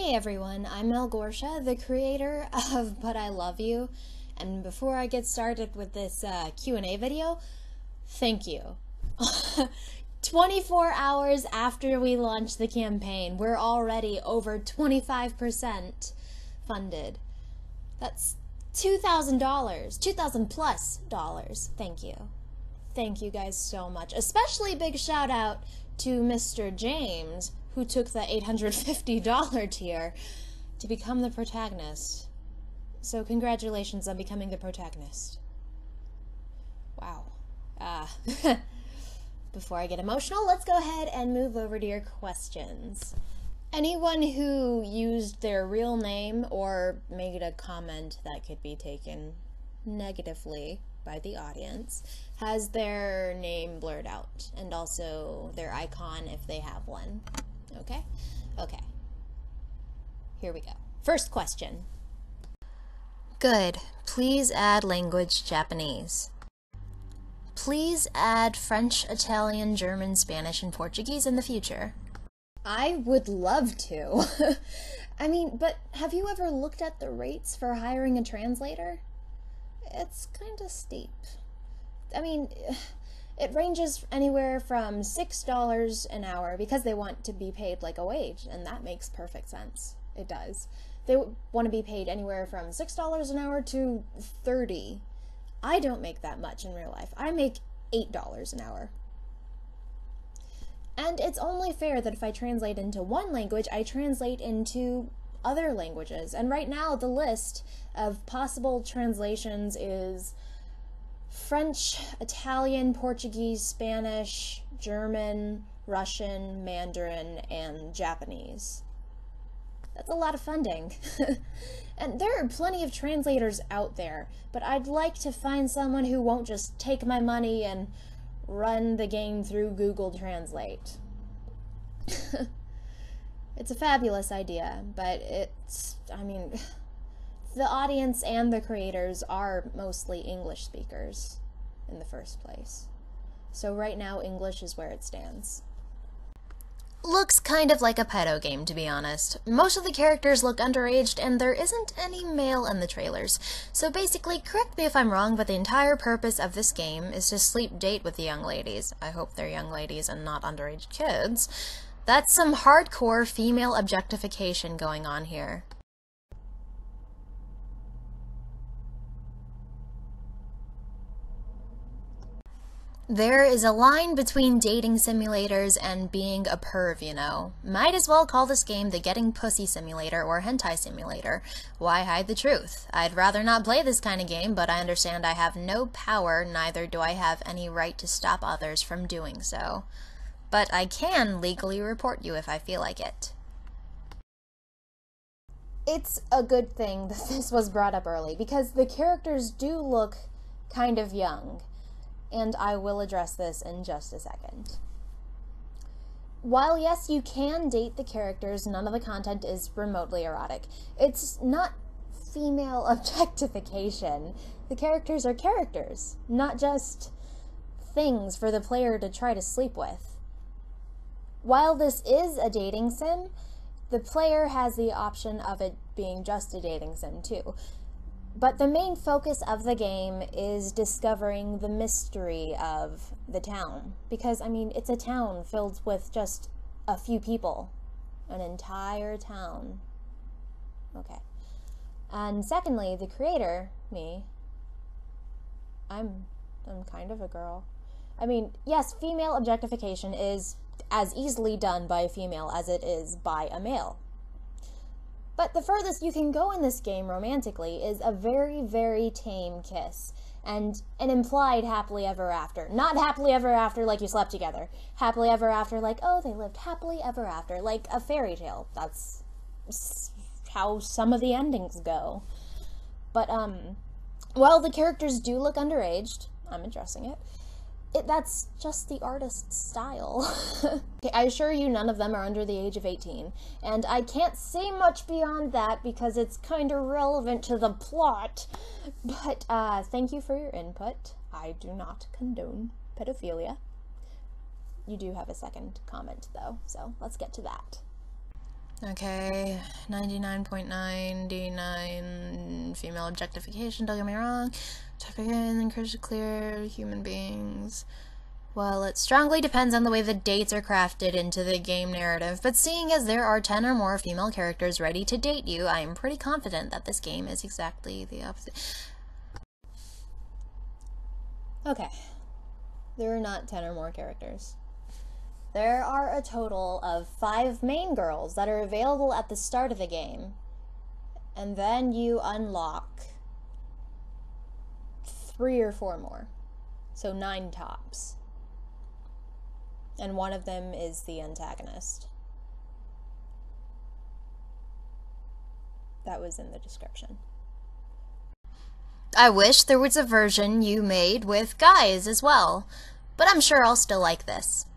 Hey everyone, I'm Mel Gorsha, the creator of But I Love You, and before I get started with this Q&A video, thank you. 24 hours after we launched the campaign, we're already over 25% funded. That's $2,000, $2,000 plus dollars. Thank you. Thank you guys so much. Especially big shout out to Mr. James, who took the $850 tier to become the protagonist. So congratulations on becoming the protagonist. Wow. Before I get emotional, let's go ahead and move over to your questions. Anyone who used their real name or made a comment that could be taken negatively by the audience has their name blurred out, and also their icon if they have one. Okay? Okay. Here we go. First question. Good. Please add language Japanese. Please add French, Italian, German, Spanish, and Portuguese in the future. I would love to. I mean, but have you ever looked at the rates for hiring a translator? It's kind of steep. I mean, it ranges anywhere from $6 an hour because they want to be paid like a wage, and that makes perfect sense. It does. They want to be paid anywhere from $6 an hour to $30. I don't make that much in real life. I make $8 an hour. And it's only fair that if I translate into one language, I translate into other languages. And right now, the list of possible translations is French, Italian, Portuguese, Spanish, German, Russian, Mandarin, and Japanese. That's a lot of funding. And there are plenty of translators out there, but I'd like to find someone who won't just take my money and run the game through Google Translate. It's a fabulous idea, but I mean, the audience and the creators are mostly English speakers in the first place. So right now, English is where it stands. Looks kind of like a pedo game, to be honest. Most of the characters look underaged, and there isn't any male in the trailers. So basically, correct me if I'm wrong, but the entire purpose of this game is to sleep date with the young ladies. I hope they're young ladies and not underage kids. That's some hardcore female objectification going on here. There is a line between dating simulators and being a perv, you know. Might as well call this game the Getting Pussy Simulator or Hentai Simulator. Why hide the truth? I'd rather not play this kind of game, but I understand I have no power, neither do I have any right to stop others from doing so. But I can legally report you if I feel like it. It's a good thing that this was brought up early, because the characters do look kind of young. And I will address this in just a second. While yes, you can date the characters, none of the content is remotely erotic. It's not female objectification. The characters are characters, not just things for the player to try to sleep with. While this is a dating sim, the player has the option of it being just a dating sim too. But the main focus of the game is discovering the mystery of the town. Because, I mean, it's a town filled with just a few people. An entire town. Okay. And secondly, the creator, me, I'm kind of a girl. I mean, yes, female objectification is as easily done by a female as it is by a male. But the furthest you can go in this game romantically is a very, very tame kiss. And an implied happily ever after. Not happily ever after like you slept together. Happily ever after like, oh, they lived happily ever after. Like a fairy tale. That's how some of the endings go. But, while the characters do look underaged, I'm addressing it, that's just the artist's style. Okay, I assure you none of them are under the age of 18, and I can't say much beyond that because it's kind of relevant to the plot, but thank you for your input. I do not condone pedophilia. You do have a second comment though, so let's get to that. Okay, 99.99 female objectification, don't get me wrong. Encourage to clear human beings. Well, it strongly depends on the way the dates are crafted into the game narrative, but seeing as there are 10 or more female characters ready to date you, I am pretty confident that this game is exactly the opposite. Okay, there are not 10 or more characters. There are a total of 5 main girls that are available at the start of the game, and then you unlock 3 or 4 more, so 9 tops. And one of them is the antagonist. That was in the description. I wish there was a version you made with guys as well, but I'm sure I'll still like this.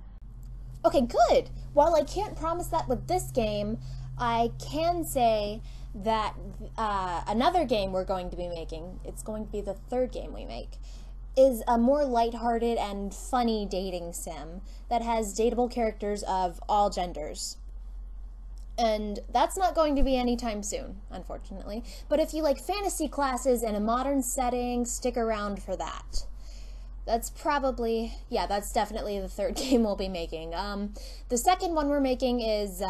Okay, good. While I can't promise that with this game, I can say that another game we're going to be making, it's going to be the 3rd game we make, is a more lighthearted and funny dating sim that has dateable characters of all genders. And that's not going to be anytime soon, unfortunately. But if you like fantasy classes in a modern setting, stick around for that. That's probably, yeah, that's definitely the 3rd game we'll be making. The second one we're making is,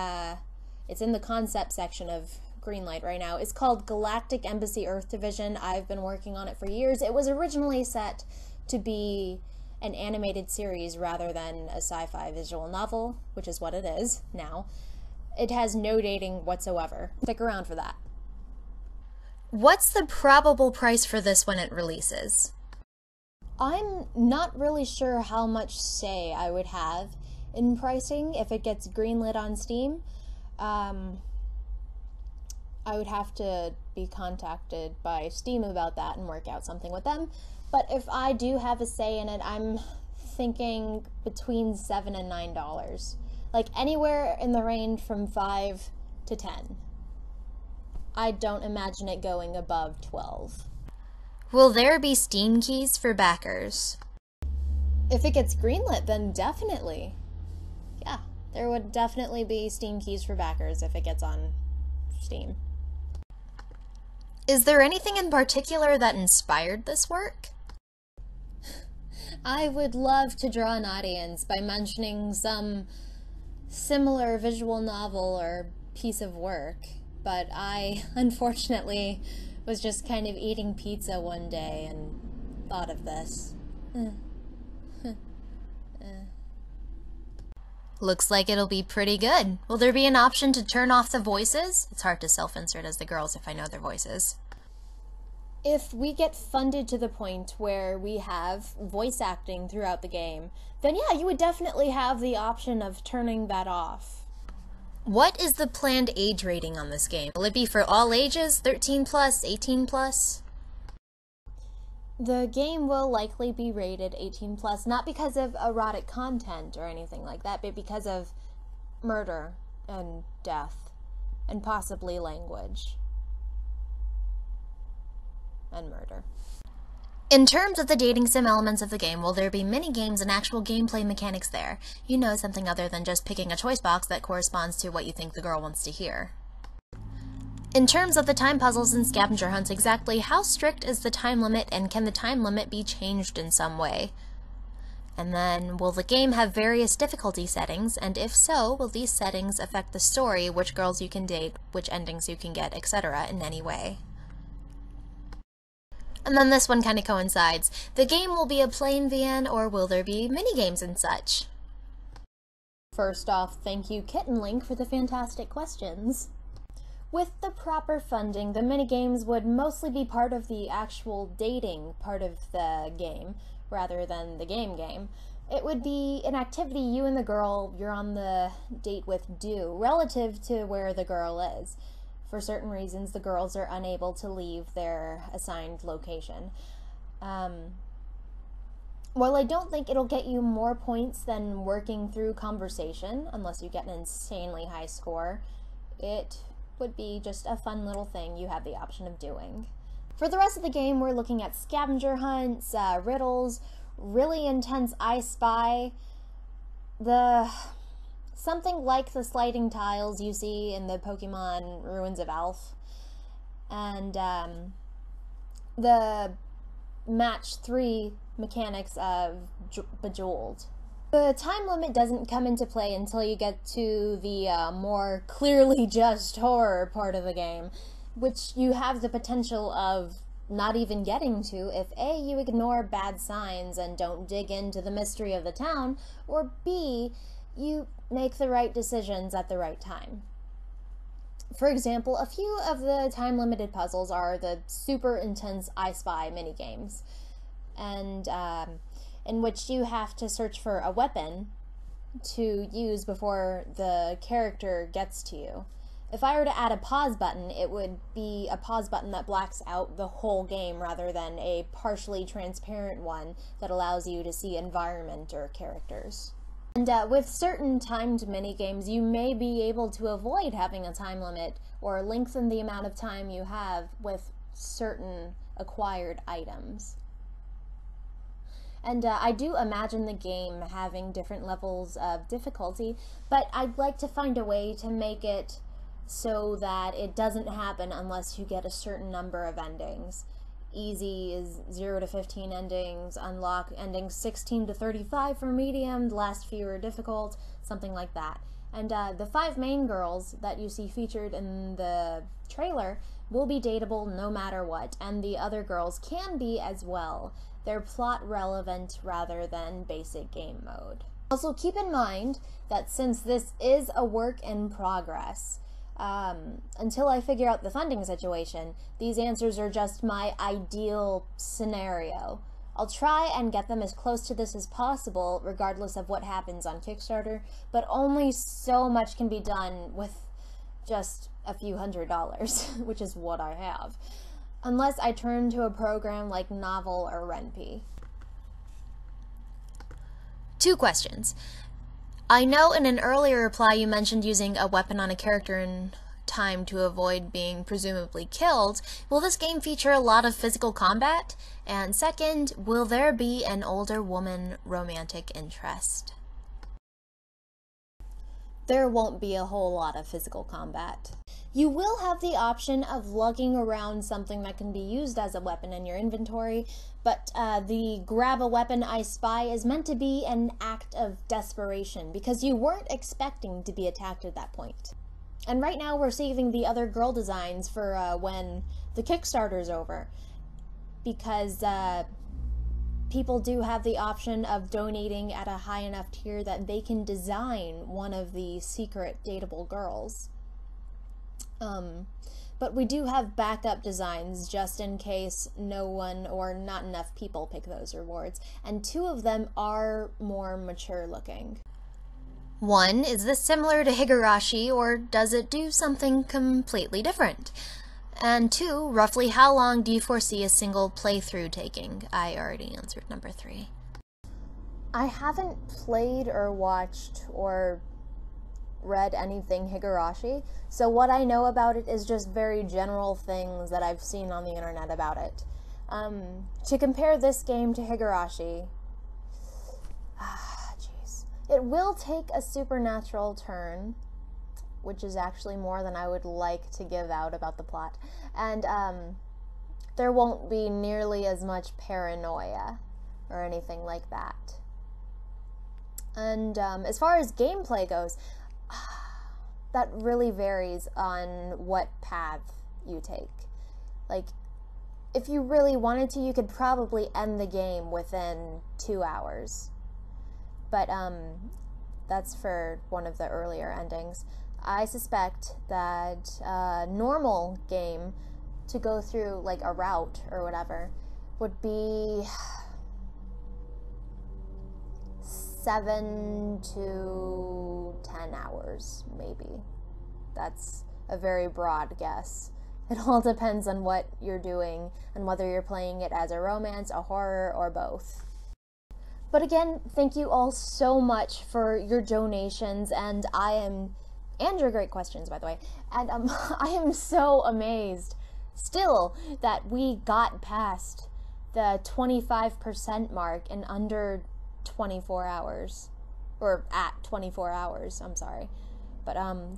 it's in the concept section of Greenlight right now. It's called Galactic Embassy Earth Division. I've been working on it for years. It was originally set to be an animated series rather than a sci-fi visual novel, which is what it is now. It has no dating whatsoever. Stick around for that. What's the probable price for this when it releases? I'm not really sure how much say I would have in pricing if it gets greenlit on Steam. I would have to be contacted by Steam about that and work out something with them. But if I do have a say in it, I'm thinking between $7 and $9. Like anywhere in the range from 5 to 10. I don't imagine it going above 12. Will there be Steam keys for backers? If it gets greenlit, then definitely. Yeah, there would definitely be Steam keys for backers if it gets on Steam. Is there anything in particular that inspired this work? I would love to draw an audience by mentioning some similar visual novel or piece of work, but I, unfortunately, was just kind of eating pizza one day and thought of this. Looks like it'll be pretty good. Will there be an option to turn off the voices? It's hard to self-insert as the girls if I know their voices. If we get funded to the point where we have voice acting throughout the game, then yeah, you would definitely have the option of turning that off. What is the planned age rating on this game? Will it be for all ages, 13 plus, 18 plus? The game will likely be rated 18 plus, not because of erotic content or anything like that, but because of murder and death and possibly language and murder. In terms of the dating sim elements of the game, will there be mini-games and actual gameplay mechanics there? You know, something other than just picking a choice box that corresponds to what you think the girl wants to hear. In terms of the time puzzles and scavenger hunts, exactly how strict is the time limit, and can the time limit be changed in some way? And then, will the game have various difficulty settings, and if so, will these settings affect the story, which girls you can date, which endings you can get, etc. in any way? And then this one kind of coincides. The game will be a plain VN, or will there be minigames and such? First off, thank you Kitten Link for the fantastic questions. With the proper funding, the minigames would mostly be part of the actual dating part of the game, rather than the game. It would be an activity you and the girl you're on the date with do, relative to where the girl is. For certain reasons, the girls are unable to leave their assigned location. While I don't think it'll get you more points than working through conversation, unless you get an insanely high score, it would be just a fun little thing you have the option of doing. For the rest of the game, we're looking at scavenger hunts, riddles, really intense I Spy. The something like the sliding tiles you see in the Pokemon Ruins of Alph, and the match 3 mechanics of Bejeweled. The time limit doesn't come into play until you get to the more clearly just horror part of the game, which you have the potential of not even getting to if A, you ignore bad signs and don't dig into the mystery of the town, or B, you make the right decisions at the right time. For example, a few of the time-limited puzzles are the super intense I Spy minigames, and in which you have to search for a weapon to use before the character gets to you. If I were to add a pause button, it would be a pause button that blacks out the whole game rather than a partially transparent one that allows you to see environment or characters. And with certain timed minigames, you may be able to avoid having a time limit or lengthen the amount of time you have with certain acquired items. And I do imagine the game having different levels of difficulty, but I'd like to find a way to make it so that it doesn't happen unless you get a certain number of endings. Easy is 0 to 15 endings, unlock endings 16 to 35 for medium, the last few are difficult, something like that. And the 5 main girls that you see featured in the trailer will be dateable no matter what, and the other girls can be as well. They're plot relevant rather than basic game mode. Also keep in mind that since this is a work in progress, until I figure out the funding situation, these answers are just my ideal scenario. I'll try and get them as close to this as possible, regardless of what happens on Kickstarter, but only so much can be done with just a few $100s, which is what I have, unless I turn to a program like Novel or Ren'Py. 2 questions. I know in an earlier reply you mentioned using a weapon on a character in time to avoid being presumably killed. Will this game feature a lot of physical combat? And second, will there be an older woman romantic interest? There won't be a whole lot of physical combat. You will have the option of lugging around something that can be used as a weapon in your inventory, but the grab a weapon I spy is meant to be an act of desperation because you weren't expecting to be attacked at that point. And right now we're saving the other girl designs for when the Kickstarter's over, because people do have the option of donating at a high enough tier that they can design one of the secret dateable girls. But we do have backup designs just in case no one or not enough people pick those rewards, and 2 of them are more mature looking. 1, is this similar to Higurashi, or does it do something completely different? And 2, roughly how long do you foresee a single playthrough taking? I already answered number 3. I haven't played or watched or read anything Higurashi, so what I know about it is just very general things that I've seen on the internet about it. To compare this game to Higurashi, it will take a supernatural turn, which is actually more than I would like to give out about the plot, and there won't be nearly as much paranoia or anything like that. And as far as gameplay goes, that really varies on what path you take. Like, if you really wanted to, you could probably end the game within 2 hours. But that's for one of the earlier endings. I suspect that a normal game to go through, like a route or whatever, would be 7 to 10 hours, maybe. That's a very broad guess. It all depends on what you're doing and whether you're playing it as a romance, a horror, or both. But again, thank you all so much for your donations, and your great questions, by the way, and I am so amazed still that we got past the 25% mark in under 24 hours. or at 24 hours, I'm sorry. But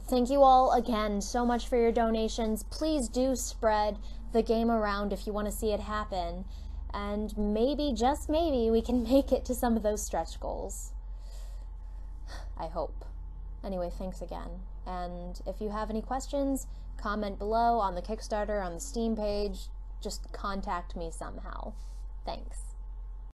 thank you all again so much for your donations. Please do spread the game around if you want to see it happen. And maybe, just maybe, we can make it to some of those stretch goals. I hope. Anyway, thanks again. And if you have any questions, comment below on the Kickstarter, on the Steam page. Just contact me somehow. Thanks.